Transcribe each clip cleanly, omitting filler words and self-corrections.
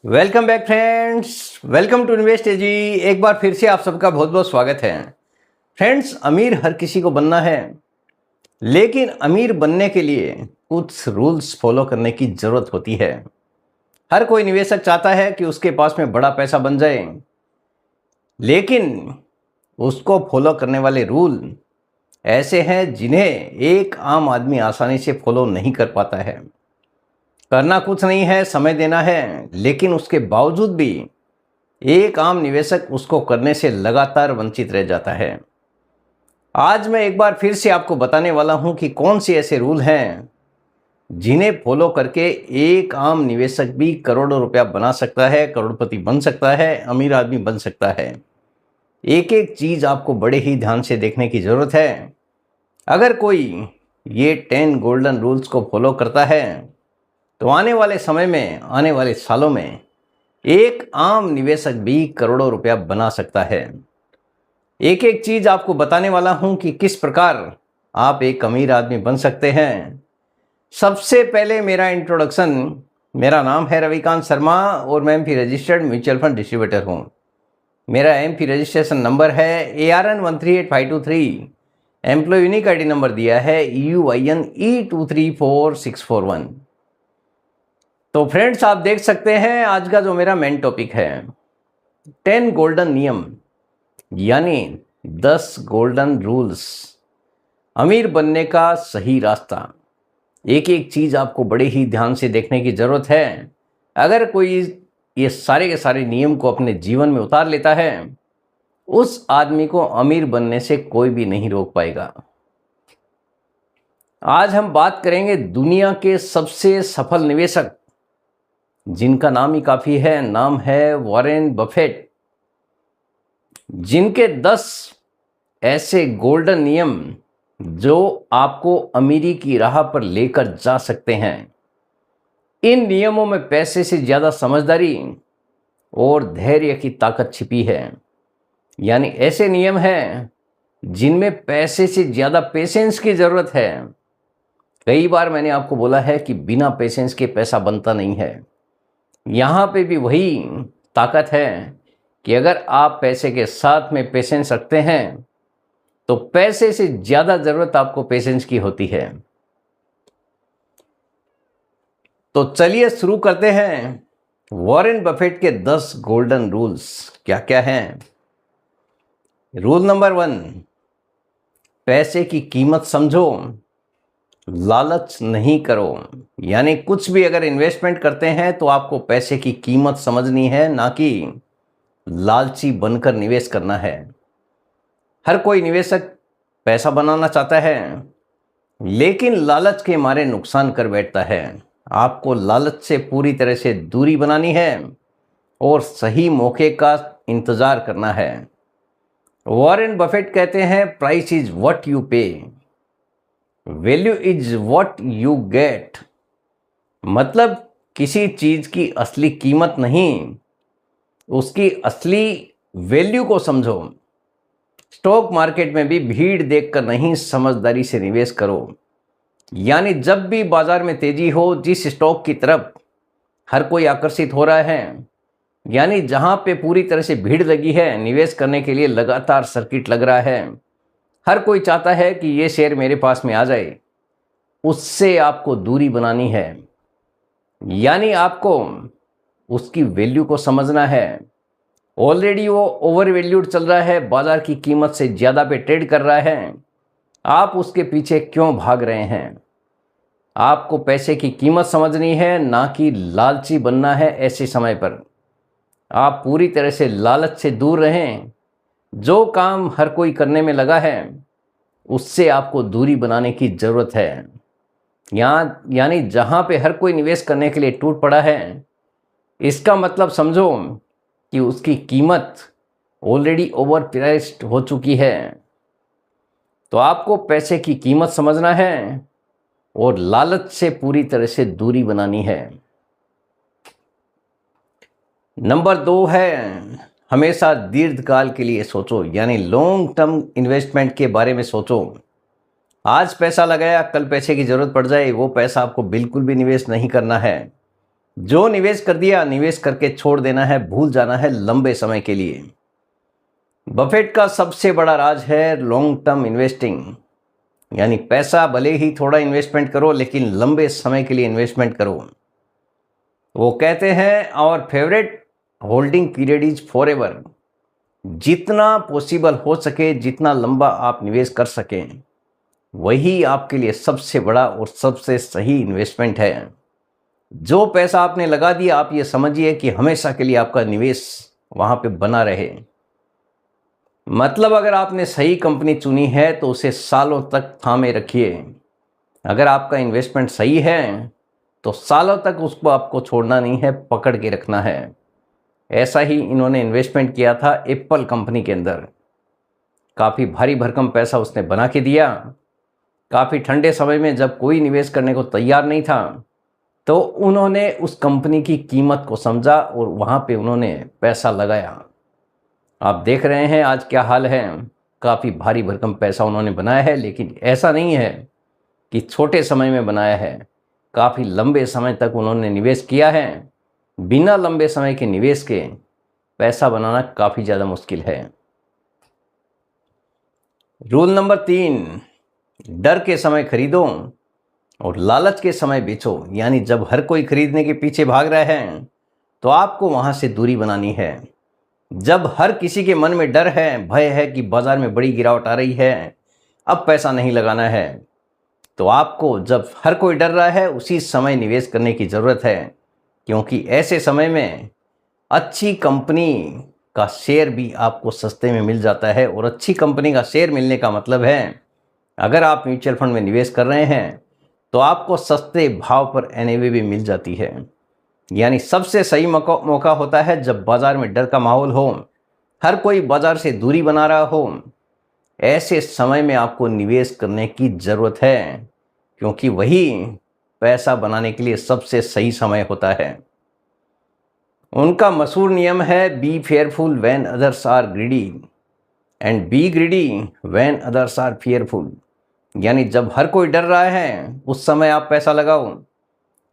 Welcome back friends, welcome to invest एजी। एक बार फिर से आप सबका बहुत बहुत स्वागत है। फ्रेंड्स, अमीर हर किसी को बनना है, लेकिन अमीर बनने के लिए कुछ रूल्स फॉलो करने की ज़रूरत होती है। हर कोई निवेशक चाहता है कि उसके पास में बड़ा पैसा बन जाए, लेकिन उसको फॉलो करने वाले रूल ऐसे हैं जिन्हें एक आम आदमी आसानी से फॉलो नहीं कर पाता है। करना कुछ नहीं है, समय देना है, लेकिन उसके बावजूद भी एक आम निवेशक उसको करने से लगातार वंचित रह जाता है। आज मैं एक बार फिर से आपको बताने वाला हूं कि कौन से ऐसे रूल हैं जिन्हें फॉलो करके एक आम निवेशक भी करोड़ों रुपया बना सकता है, करोड़पति बन सकता है, अमीर आदमी बन सकता है। एक एक चीज आपको बड़े ही ध्यान से देखने की जरूरत है। अगर कोई ये 10 गोल्डन रूल्स को फॉलो करता है तो आने वाले समय में, आने वाले सालों में एक आम निवेशक भी करोड़ों रुपया बना सकता है। एक एक चीज आपको बताने वाला हूं कि किस प्रकार आप एक अमीर आदमी बन सकते हैं। सबसे पहले मेरा इंट्रोडक्शन, मेरा नाम है रविकांत शर्मा और मैं MP registered mutual fund distributor हूं। मेरा एमपी रजिस्ट्रेशन नंबर है ARN138523। Employ unique ID number दिया है EUINE234641। तो फ्रेंड्स, आप देख सकते हैं आज का जो मेरा मेन टॉपिक है 10 गोल्डन नियम, यानी 10 गोल्डन रूल्स, अमीर बनने का सही रास्ता। एक एक चीज आपको बड़े ही ध्यान से देखने की जरूरत है। अगर कोई ये सारे के सारे नियम को अपने जीवन में उतार लेता है, उस आदमी को अमीर बनने से कोई भी नहीं रोक पाएगा। आज हम बात करेंगे दुनिया के सबसे सफल निवेशक, जिनका नाम ही काफी है। नाम है वॉरेन बफेट, जिनके 10 ऐसे गोल्डन नियम जो आपको अमीरी की राह पर लेकर जा सकते हैं। इन नियमों में पैसे से ज्यादा समझदारी और धैर्य की ताकत छिपी है। यानी ऐसे नियम हैं जिनमें पैसे से ज्यादा पेशेंस की जरूरत है। कई बार मैंने आपको बोला है कि बिना पेशेंस के पैसा बनता नहीं है। यहाँ पे भी वही ताकत है कि अगर आप पैसे के साथ में पेशेंस रखते हैं तो पैसे से ज्यादा जरूरत आपको पेशेंस की होती है। तो चलिए शुरू करते हैं। वॉरेन बफेट के 10 गोल्डन रूल्स क्या क्या हैं। रूल नंबर 1, पैसे की कीमत समझो, लालच नहीं करो। यानी कुछ भी अगर इन्वेस्टमेंट करते हैं तो आपको पैसे की कीमत समझनी है, ना कि लालची बनकर निवेश करना है। हर कोई निवेशक पैसा बनाना चाहता है, लेकिन लालच के मारे नुकसान कर बैठता है। आपको लालच से पूरी तरह से दूरी बनानी है और सही मौके का इंतजार करना है। वॉरेन बफेट कहते हैं, प्राइस इज व्हाट यू पे, value is what you get. मतलब किसी चीज की असली कीमत नहीं, उसकी असली वैल्यू को समझो। स्टॉक मार्केट में भी भीड़ देखकर नहीं, समझदारी से निवेश करो। यानी जब भी बाजार में तेजी हो, जिस स्टॉक की तरफ हर कोई आकर्षित हो रहा है, यानी जहां पे पूरी तरह से भीड़ लगी है, निवेश करने के लिए लगातार सर्किट लग रहा है, हर कोई चाहता है कि ये शेयर मेरे पास में आ जाए, उससे आपको दूरी बनानी है। यानी आपको उसकी वैल्यू को समझना है। ऑलरेडी वो ओवर वैल्यूड चल रहा है, बाजार की कीमत से ज़्यादा पे ट्रेड कर रहा है, आप उसके पीछे क्यों भाग रहे हैं। आपको पैसे की कीमत समझनी है, ना कि लालची बनना है। ऐसे समय पर आप पूरी तरह से लालच से दूर रहें। जो काम हर कोई करने में लगा है, उससे आपको दूरी बनाने की ज़रूरत है। यानी जहाँ पे हर कोई निवेश करने के लिए टूट पड़ा है, इसका मतलब समझो कि उसकी कीमत ऑलरेडी ओवर प्राइस्ड हो चुकी है। तो आपको पैसे की कीमत समझना है और लालच से पूरी तरह से दूरी बनानी है। नंबर 2 है, हमेशा दीर्घकाल के लिए सोचो, यानी लॉन्ग टर्म इन्वेस्टमेंट के बारे में सोचो। आज पैसा लगाया, कल पैसे की जरूरत पड़ जाए, वो पैसा आपको बिल्कुल भी निवेश नहीं करना है। जो निवेश कर दिया, निवेश करके छोड़ देना है, भूल जाना है लंबे समय के लिए। बफेट का सबसे बड़ा राज है लॉन्ग टर्म इन्वेस्टिंग, यानी पैसा भले ही थोड़ा इन्वेस्टमेंट करो लेकिन लंबे समय के लिए इन्वेस्टमेंट करो। वो कहते हैं our favourite holding period is forever. जितना पॉसिबल हो सके, जितना लंबा आप निवेश कर सकें, वही आपके लिए सबसे बड़ा और सबसे सही इन्वेस्टमेंट है। जो पैसा आपने लगा दिया, आप ये समझिए कि हमेशा के लिए आपका निवेश वहाँ पे बना रहे। मतलब अगर आपने सही कंपनी चुनी है तो उसे सालों तक थामे रखिए। अगर आपका इन्वेस्टमेंट सही है तो सालों तक उसको आपको छोड़ना नहीं है, पकड़ के रखना है। ऐसा ही इन्होंने इन्वेस्टमेंट किया था एप्पल कंपनी के अंदर। काफ़ी भारी भरकम पैसा उसने बना के दिया। काफ़ी ठंडे समय में जब कोई निवेश करने को तैयार नहीं था, तो उन्होंने उस कंपनी की कीमत को समझा और वहाँ पे उन्होंने पैसा लगाया। आप देख रहे हैं आज क्या हाल है। काफ़ी भारी भरकम पैसा उन्होंने बनाया है, लेकिन ऐसा नहीं है कि छोटे समय में बनाया है। काफ़ी लंबे समय तक उन्होंने निवेश किया है। बिना लंबे समय के निवेश के पैसा बनाना काफ़ी ज़्यादा मुश्किल है। रूल नंबर 3, डर के समय खरीदो और लालच के समय बेचो। यानी जब हर कोई खरीदने के पीछे भाग रहा है तो आपको वहाँ से दूरी बनानी है। जब हर किसी के मन में डर है, भय है कि बाज़ार में बड़ी गिरावट आ रही है, अब पैसा नहीं लगाना है, तो आपको जब हर कोई डर रहा है उसी समय निवेश करने की ज़रूरत है। क्योंकि ऐसे समय में अच्छी कंपनी का शेयर भी आपको सस्ते में मिल जाता है। और अच्छी कंपनी का शेयर मिलने का मतलब है, अगर आप म्यूचुअल फंड में निवेश कर रहे हैं तो आपको सस्ते भाव पर एनएवी भी मिल जाती है। यानी सबसे सही मौका होता है जब बाज़ार में डर का माहौल हो, हर कोई बाज़ार से दूरी बना रहा हो। ऐसे समय में आपको निवेश करने की ज़रूरत है, क्योंकि वही पैसा बनाने के लिए सबसे सही समय होता है। उनका मशहूर नियम है be fearful when others are greedy and be greedy when others are fearful. यानी जब हर कोई डर रहा है उस समय आप पैसा लगाओ,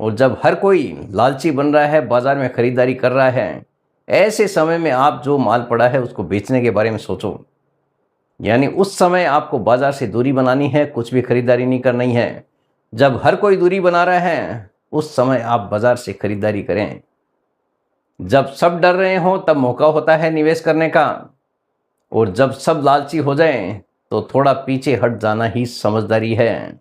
और जब हर कोई लालची बन रहा है, बाज़ार में ख़रीदारी कर रहा है, ऐसे समय में आप जो माल पड़ा है उसको बेचने के बारे में सोचो। यानी उस समय आपको बाज़ार से दूरी बनानी है, कुछ भी खरीदारी नहीं करनी है। जब हर कोई दूरी बना रहा है उस समय आप बाज़ार से खरीदारी करें। जब सब डर रहे हों तब मौका होता है निवेश करने का, और जब सब लालची हो जाएं तो थोड़ा पीछे हट जाना ही समझदारी है।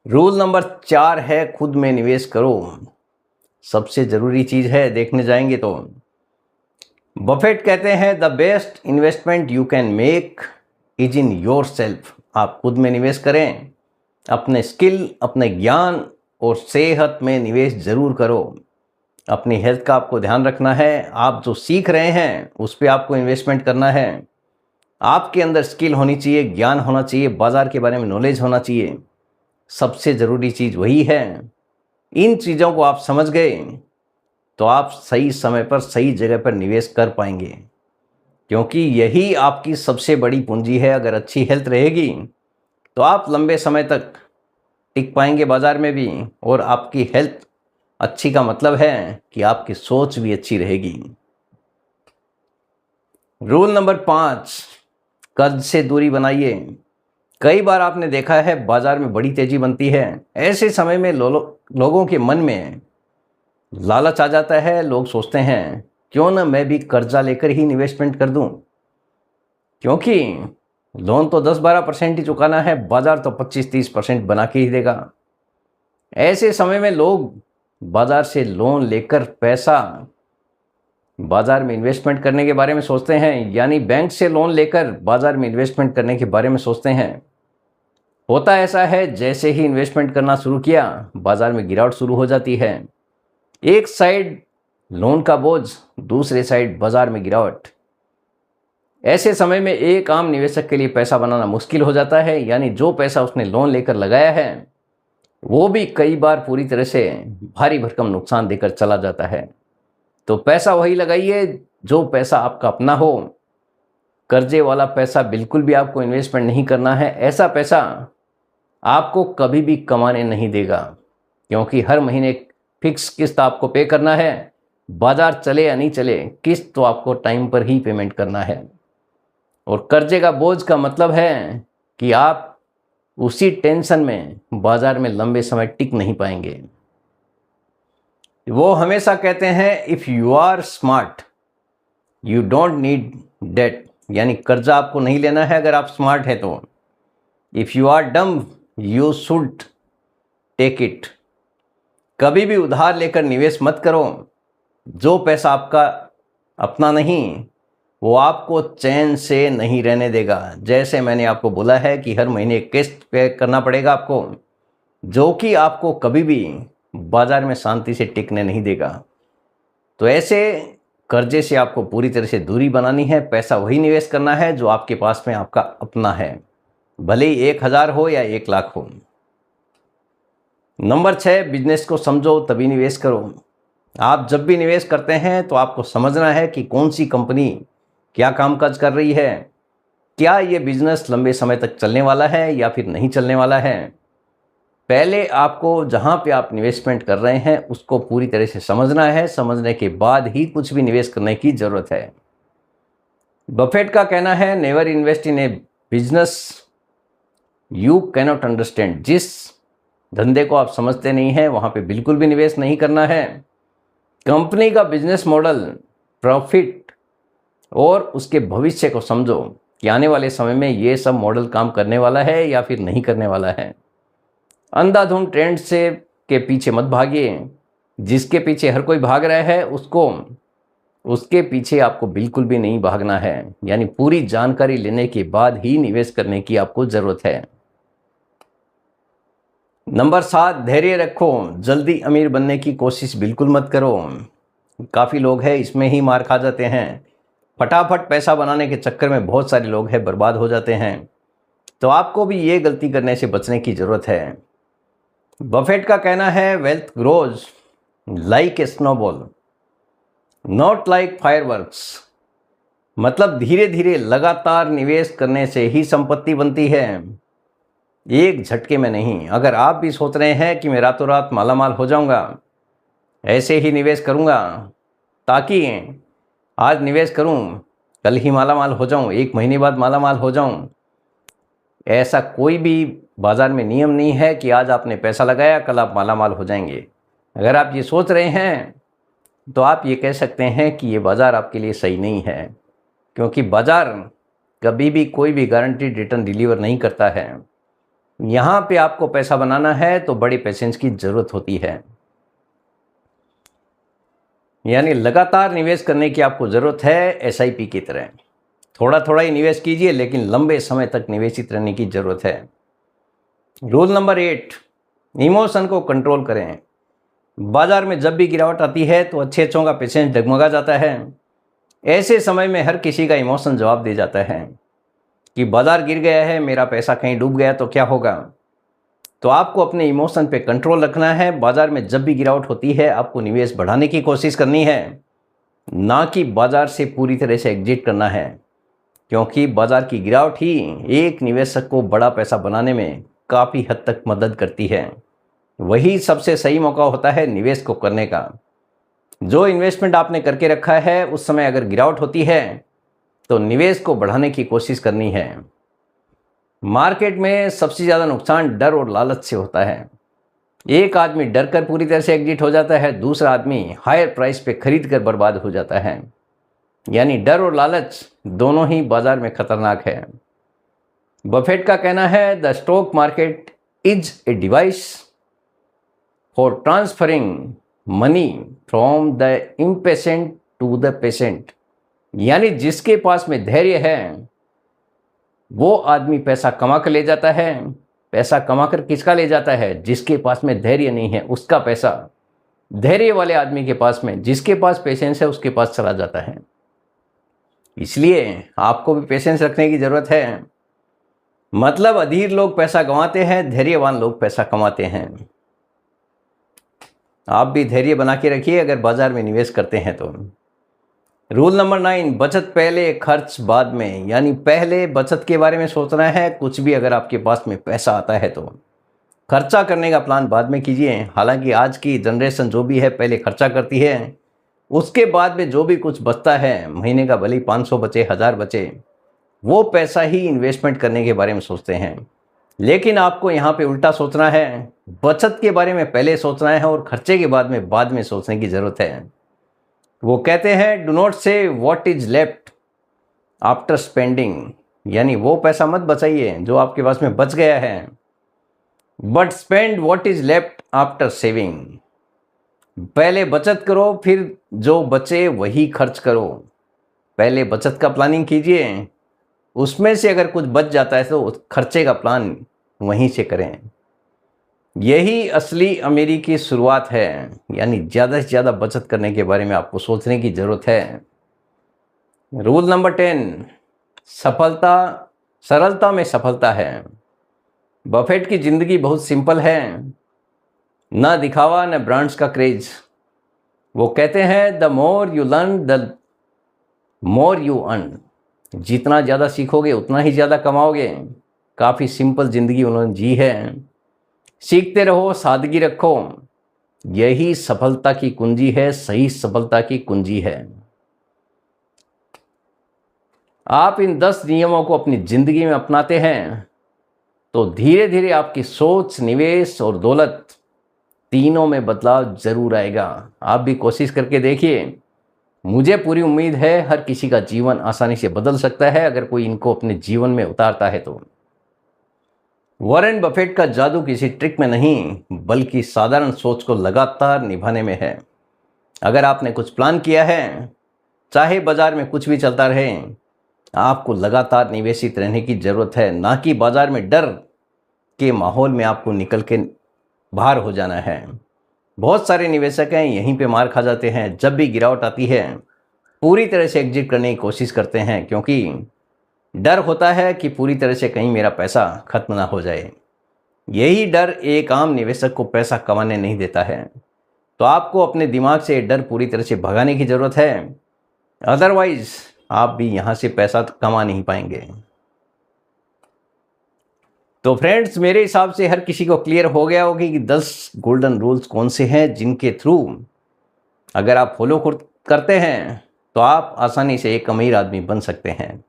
रूल नंबर 4 है खुद में निवेश करो। सबसे ज़रूरी चीज़ है, देखने जाएंगे तो बफेट कहते हैं the best investment you can make is in your self. आप खुद में निवेश करें, अपने स्किल, अपने ज्ञान और सेहत में निवेश ज़रूर करो। अपनी हेल्थ का आपको ध्यान रखना है। आप जो सीख रहे हैं उस पर आपको इन्वेस्टमेंट करना है। आपके अंदर स्किल होनी चाहिए, ज्ञान होना चाहिए, बाज़ार के बारे में नॉलेज होना चाहिए। सबसे ज़रूरी चीज़ वही है। इन चीज़ों को आप समझ गए तो आप सही समय पर सही जगह पर निवेश कर पाएंगे, क्योंकि यही आपकी सबसे बड़ी पूंजी है। अगर अच्छी हेल्थ रहेगी तो आप लंबे समय तक टिक पाएंगे बाज़ार में भी, और आपकी हेल्थ अच्छी का मतलब है कि आपकी सोच भी अच्छी रहेगी। रूल नंबर 5, कर्ज से दूरी बनाइए। कई बार आपने देखा है बाज़ार में बड़ी तेज़ी बनती है, ऐसे समय में लोगों के मन में लालच आ जाता है। लोग सोचते हैं क्यों ना मैं भी कर्जा लेकर ही इन्वेस्टमेंट कर दूं, क्योंकि लोन तो 10-12% ही चुकाना है, बाज़ार तो 25-30% बना के ही देगा। ऐसे समय में लोग बाज़ार से लोन लेकर पैसा बाज़ार में इन्वेस्टमेंट करने के बारे में सोचते हैं। यानी बैंक से लोन लेकर बाज़ार में इन्वेस्टमेंट करने के बारे में सोचते हैं। होता ऐसा है, जैसे ही इन्वेस्टमेंट करना शुरू किया बाज़ार में गिरावट शुरू हो जाती है। एक साइड लोन का बोझ, दूसरे साइड बाज़ार में गिरावट। ऐसे समय में एक आम निवेशक के लिए पैसा बनाना मुश्किल हो जाता है। यानी जो पैसा उसने लोन लेकर लगाया है वो भी कई बार पूरी तरह से भारी भरकम नुकसान देकर चला जाता है। तो पैसा वही लगाइए जो पैसा आपका अपना हो। कर्जे वाला पैसा बिल्कुल भी आपको इन्वेस्टमेंट नहीं करना है। ऐसा पैसा आपको कभी भी कमाने नहीं देगा, क्योंकि हर महीने फिक्स किस्त आपको पे करना है। बाजार चले या नहीं चले, किस्त तो आपको टाइम पर ही पेमेंट करना है। और कर्जे का बोझ का मतलब है कि आप उसी टेंशन में बाजार में लंबे समय टिक नहीं पाएंगे। वो हमेशा कहते हैं if you are smart you don't need debt, यानी कर्जा आपको नहीं लेना है अगर आप स्मार्ट हैं तो। If you are dumb you should take it. कभी भी उधार लेकर निवेश मत करो। जो पैसा आपका अपना नहीं वो आपको चैन से नहीं रहने देगा। जैसे मैंने आपको बोला है कि हर महीने किस्त पे करना पड़ेगा आपको, जो कि आपको कभी भी बाजार में शांति से टिकने नहीं देगा। तो ऐसे कर्जे से आपको पूरी तरह से दूरी बनानी है। पैसा वही निवेश करना है जो आपके पास में आपका अपना है, भले ही 1,000 हो या 1,00,000 हो। नंबर 6, बिजनेस को समझो तभी निवेश करो। आप जब भी निवेश करते हैं तो आपको समझना है कि कौन सी कंपनी क्या कामकाज कर रही है, क्या ये बिजनेस लंबे समय तक चलने वाला है या फिर नहीं चलने वाला है। पहले आपको जहाँ पे आप इन्वेस्टमेंट कर रहे हैं उसको पूरी तरह से समझना है। समझने के बाद ही कुछ भी निवेश करने की ज़रूरत है। बफेट का कहना है never invest in A business you cannot understand. जिस धंधे को आप समझते नहीं हैं वहाँ पे बिल्कुल भी निवेश नहीं करना है। कंपनी का बिजनेस मॉडल, प्रॉफिट और उसके भविष्य को समझो कि आने वाले समय में ये सब मॉडल काम करने वाला है या फिर नहीं करने वाला है। अंधाधुंध ट्रेंड से के पीछे मत भागिए। जिसके पीछे हर कोई भाग रहा है उसके पीछे आपको बिल्कुल भी नहीं भागना है। यानी पूरी जानकारी लेने के बाद ही निवेश करने की आपको ज़रूरत है। नंबर 7, धैर्य रखो। जल्दी अमीर बनने की कोशिश बिल्कुल मत करो। काफ़ी लोग हैं इसमें ही मार खा जाते हैं। फटाफट पैसा बनाने के चक्कर में बहुत सारे लोग हैं बर्बाद हो जाते हैं। तो आपको भी ये गलती करने से बचने की ज़रूरत है। बफेट का कहना है wealth grows like a snowball not like fireworks. मतलब धीरे धीरे लगातार निवेश करने से ही संपत्ति बनती है, एक झटके में नहीं। अगर आप भी सोच रहे हैं कि मैं रातों रात मालामाल हो जाऊंगा, ऐसे ही निवेश करूंगा ताकि आज निवेश करूं कल ही मालामाल हो जाऊं, 1 महीने बाद मालामाल हो जाऊं, ऐसा कोई भी बाज़ार में नियम नहीं है कि आज आपने पैसा लगाया कल आप मालामाल हो जाएंगे। अगर आप ये सोच रहे हैं तो आप ये कह सकते हैं कि ये बाज़ार आपके लिए सही नहीं है, क्योंकि बाज़ार कभी भी कोई भी गारंटीड रिटर्न डिलीवर नहीं करता है। यहाँ पे आपको पैसा बनाना है तो बड़े पेशेंस की ज़रूरत होती है। यानी लगातार निवेश करने की आपको ज़रूरत है। SIP की तरह थोड़ा थोड़ा ही निवेश कीजिए, लेकिन लंबे समय तक निवेशित रहने की ज़रूरत है। रूल नंबर 8, इमोशन को कंट्रोल करें। बाजार में जब भी गिरावट आती है तो अच्छे-अच्छों का पेशेंस डगमगा जाता है। ऐसे समय में हर किसी का इमोशन जवाब दे जाता है कि बाजार गिर गया है, मेरा पैसा कहीं डूब गया तो क्या होगा। तो आपको अपने इमोशन पे कंट्रोल रखना है। बाजार में जब भी गिरावट होती है आपको निवेश बढ़ाने की कोशिश करनी है, ना कि बाजार से पूरी तरह से एग्जिट करना है, क्योंकि बाजार की गिरावट ही एक निवेशक को बड़ा पैसा बनाने में काफ़ी हद तक मदद करती है। वही सबसे सही मौका होता है निवेश को करने का। जो इन्वेस्टमेंट आपने करके रखा है उस समय अगर गिरावट होती है तो निवेश को बढ़ाने की कोशिश करनी है। मार्केट में सबसे ज़्यादा नुकसान डर और लालच से होता है। एक आदमी डर कर पूरी तरह से एग्जिट हो जाता है, दूसरा आदमी हायर प्राइस पे खरीद कर बर्बाद हो जाता है। यानी डर और लालच दोनों ही बाजार में खतरनाक है। बफेट का कहना है the stock market is a device for transferring money from the impatient to the patient. यानी जिसके पास में धैर्य है वो आदमी पैसा कमा कर ले जाता है। पैसा कमा कर किसका ले जाता है? जिसके पास में धैर्य नहीं है उसका पैसा धैर्य वाले आदमी के पास में, जिसके पास पेशेंस है उसके पास चला जाता है। इसलिए आपको भी पेशेंस रखने की ज़रूरत है। मतलब अधीर लोग पैसा गंवाते हैं, धैर्यवान लोग पैसा कमाते हैं। आप भी धैर्य बना के रखिए अगर बाजार में निवेश करते हैं तो। रूल नंबर 9, बचत पहले खर्च बाद में। यानी पहले बचत के बारे में सोचना है। कुछ भी अगर आपके पास में पैसा आता है तो खर्चा करने का प्लान बाद में कीजिए। हालांकि आज की जनरेशन जो भी है पहले खर्चा करती है, उसके बाद में जो भी कुछ बचता है, महीने का भले ही 500 बचे 1000 बचे, वो पैसा ही इन्वेस्टमेंट करने के बारे में सोचते हैं। लेकिन आपको यहाँ पे उल्टा सोचना है, बचत के बारे में पहले सोचना है और खर्चे के बाद में सोचने की ज़रूरत है। वो कहते हैं डू नॉट से what is left after spending, यानी वो पैसा मत बचाइए जो आपके पास में बच गया है, but spend what is left after saving. पहले बचत करो, फिर जो बचे वही खर्च करो। पहले बचत का प्लानिंग कीजिए, उसमें से अगर कुछ बच जाता है तो खर्चे का प्लान वहीं से करें। यही असली अमीरी की शुरुआत है, यानी ज़्यादा से ज़्यादा बचत करने के बारे में आपको सोचने की ज़रूरत है। रूल नंबर 10, सरलता में सफलता है। बफेट की ज़िंदगी बहुत सिंपल है, ना दिखावा न ब्रांड्स का क्रेज। वो कहते हैं the more you learn the more you earn, जितना ज़्यादा सीखोगे उतना ही ज़्यादा कमाओगे। काफ़ी सिंपल ज़िंदगी उन्होंने जी है। सीखते रहो, सादगी रखो, यही सफलता की कुंजी है, सही सफलता की कुंजी है। आप इन 10 नियमों को अपनी ज़िंदगी में अपनाते हैं तो धीरे धीरे आपकी सोच, निवेश और दौलत तीनों में बदलाव जरूर आएगा। आप भी कोशिश करके देखिए। मुझे पूरी उम्मीद है हर किसी का जीवन आसानी से बदल सकता है अगर कोई इनको अपने जीवन में उतारता है तो। वॉरेन बफेट का जादू किसी ट्रिक में नहीं, बल्कि साधारण सोच को लगातार निभाने में है। अगर आपने कुछ प्लान किया है, चाहे बाजार में कुछ भी चलता रहे, आपको लगातार निवेशित रहने की ज़रूरत है, ना कि बाजार में डर के माहौल में आपको निकल के बाहर हो जाना है। बहुत सारे निवेशक हैं यहीं पे मार खा जाते हैं। जब भी गिरावट आती है पूरी तरह से एग्जिट करने की कोशिश करते हैं, क्योंकि डर होता है कि पूरी तरह से कहीं मेरा पैसा खत्म ना हो जाए। यही डर एक आम निवेशक को पैसा कमाने नहीं देता है। तो आपको अपने दिमाग से डर पूरी तरह से भगाने की ज़रूरत है, अदरवाइज आप भी यहाँ से पैसा कमा नहीं पाएंगे। तो फ्रेंड्स, मेरे हिसाब से हर किसी को क्लियर हो गया होगा कि 10 गोल्डन रूल्स कौन से हैं जिनके थ्रू अगर आप फॉलो करते हैं तो आप आसानी से एक अमीर आदमी बन सकते हैं।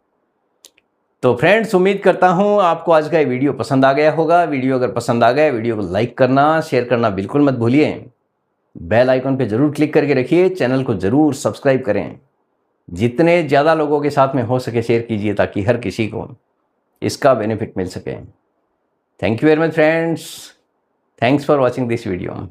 तो फ्रेंड्स, उम्मीद करता हूँ आपको आज का ये वीडियो पसंद आ गया होगा। वीडियो अगर पसंद आ गया, वीडियो को लाइक करना, शेयर करना बिल्कुल मत भूलिए। बेल आइकन पे ज़रूर क्लिक करके रखिए, चैनल को ज़रूर सब्सक्राइब करें। जितने ज़्यादा लोगों के साथ में हो सके शेयर कीजिए ताकि हर किसी को इसका बेनिफिट मिल सके। Thank you very much friends. Thanks for watching this video.